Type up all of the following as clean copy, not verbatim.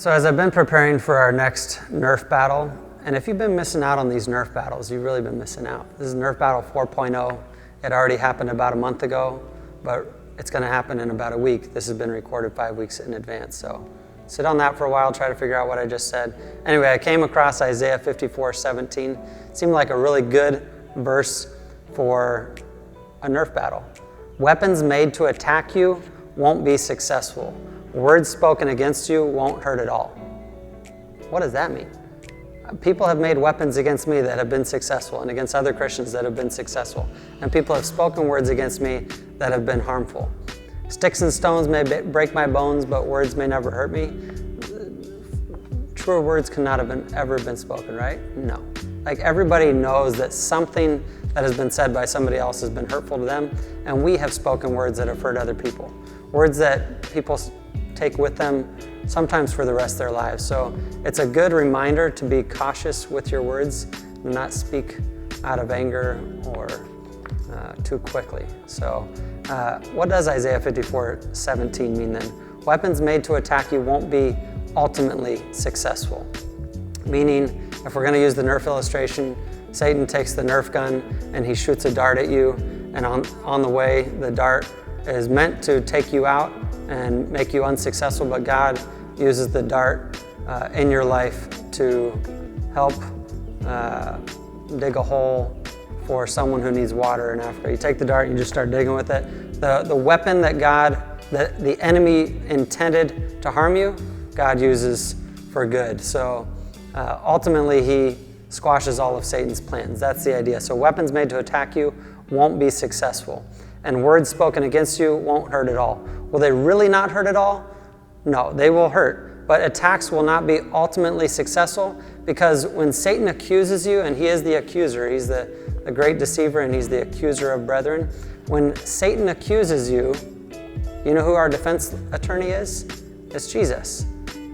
So as I've been preparing for our next Nerf battle, and if you've been missing out on these Nerf battles, you've really been missing out. This is Nerf Battle 4.0. It already happened about a month ago, but it's going to happen in about a week. This has been recorded 5 weeks in advance. So sit on that for a while, try to figure out what I just said. Anyway, I came across Isaiah 54:17. It seemed like a really good verse for a Nerf battle. Weapons made to attack you won't be successful. Words spoken against you won't hurt at all. What does that mean? People have made weapons against me that have been successful, and against other Christians that have been successful. And people have spoken words against me that have been harmful. Sticks and stones may break my bones, but words may never hurt me. Truer words could not have ever been spoken, right? No. Like, everybody knows that something that has been said by somebody else has been hurtful to them, and we have spoken words that have hurt other people. Words that people take with them sometimes for the rest of their lives. So it's a good reminder to be cautious with your words and not speak out of anger or too quickly. So what does Isaiah 54:17 mean then? Weapons made to attack you won't be ultimately successful. Meaning, if we're going to use the Nerf illustration, Satan takes the Nerf gun and he shoots a dart at you, and on the way, the dart is meant to take you out and make you unsuccessful, but God uses the dart in your life to help dig a hole for someone who needs water in Africa. You take the dart and you just start digging with it. The weapon that the enemy intended to harm you, God uses for good. So ultimately, he squashes all of Satan's plans. That's the idea. So weapons made to attack you won't be successful. And words spoken against you won't hurt at all. Will they really not hurt at all? No, they will hurt. But attacks will not be ultimately successful, because when Satan accuses you, and he is the accuser, he's the great deceiver, and he's the accuser of brethren. When Satan accuses you, you know who our defense attorney is? It's Jesus.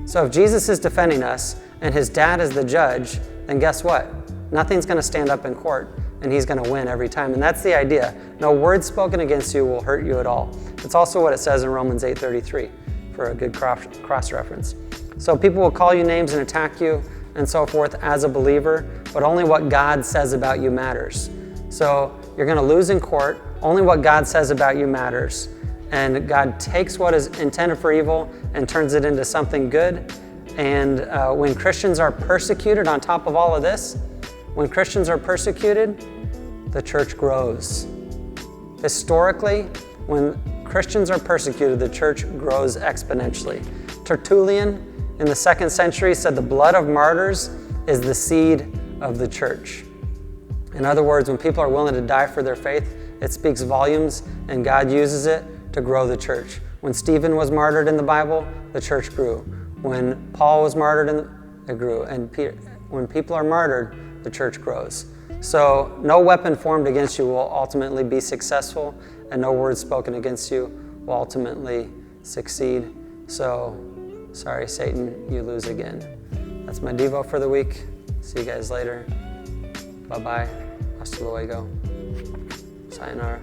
So if Jesus is defending us and his dad is the judge, then guess what? Nothing's going to stand up in court, and he's going to win every time. And that's the idea. No words spoken against you will hurt you at all. It's also what it says in Romans 8:33 for a good cross-reference. So people will call you names and attack you and so forth as a believer, but only what God says about you matters. So you're going to lose in court. Only what God says about you matters. And God takes what is intended for evil and turns it into something good. And when Christians are persecuted, on top of all of this, when Christians are persecuted, the church grows. Historically, when Christians are persecuted, the church grows exponentially. Tertullian in the 2nd century said the blood of martyrs is the seed of the church. In other words, when people are willing to die for their faith, it speaks volumes, and God uses it to grow the church. When Stephen was martyred in the Bible, the church grew. When Paul was martyred, it grew. And when people are martyred, the church grows. So no weapon formed against you will ultimately be successful, and no words spoken against you will ultimately succeed. So, sorry, Satan, you lose again. That's my Devo for the week. See you guys later. Bye-bye. Hasta luego. Sayonara.